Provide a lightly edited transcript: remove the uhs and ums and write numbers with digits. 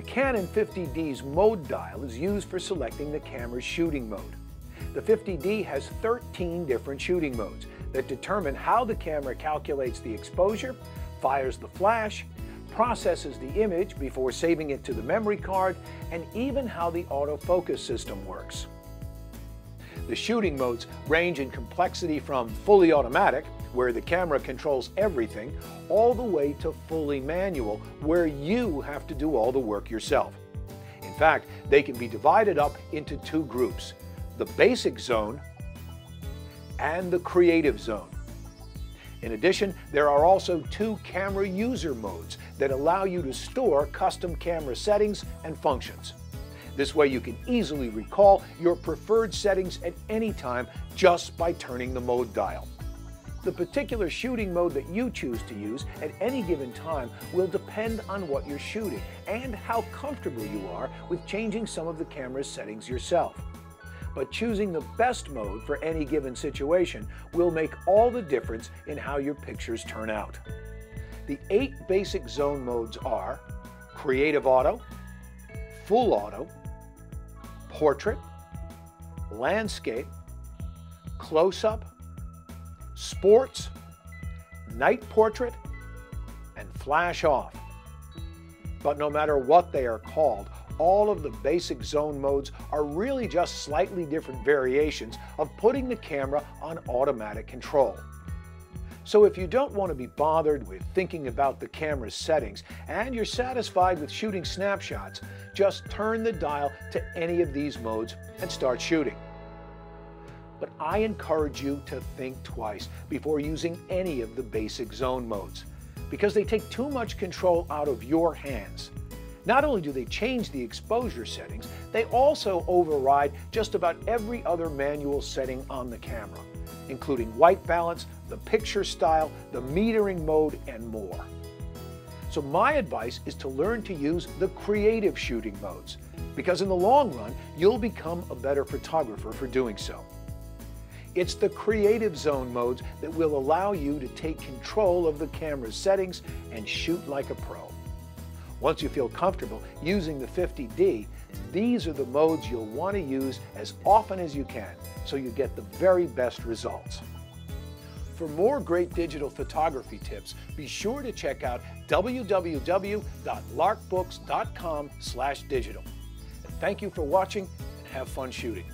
The Canon 50D's mode dial is used for selecting the camera's shooting mode. The 50D has 13 different shooting modes that determine how the camera calculates the exposure, fires the flash, processes the image before saving it to the memory card, and even how the autofocus system works. The shooting modes range in complexity from fully automatic, where the camera controls everything, all the way to fully manual, where you have to do all the work yourself. In fact, they can be divided up into two groups: the basic zone and the creative zone. In addition, there are also two camera user modes that allow you to store custom camera settings and functions. This way you can easily recall your preferred settings at any time just by turning the mode dial. The particular shooting mode that you choose to use at any given time will depend on what you're shooting and how comfortable you are with changing some of the camera's settings yourself. But choosing the best mode for any given situation will make all the difference in how your pictures turn out. The 8 basic zone modes are Creative Auto, Full Auto, Portrait, Landscape, Close-Up, Sports, Night Portrait, and Flash Off. But no matter what they are called, all of the basic zone modes are really just slightly different variations of putting the camera on automatic control. So if you don't want to be bothered with thinking about the camera's settings and you're satisfied with shooting snapshots, just turn the dial to any of these modes and start shooting. But I encourage you to think twice before using any of the basic zone modes, because they take too much control out of your hands. Not only do they change the exposure settings, they also override just about every other manual setting on the camera, including white balance, the picture style, the metering mode, and more. So my advice is to learn to use the creative shooting modes, because in the long run, you'll become a better photographer for doing so. It's the creative zone modes that will allow you to take control of the camera's settings and shoot like a pro. Once you feel comfortable using the 50D, these are the modes you'll want to use as often as you can, so you get the very best results. For more great digital photography tips, be sure to check out www.larkbooks.com/digital. And thank you for watching, and have fun shooting.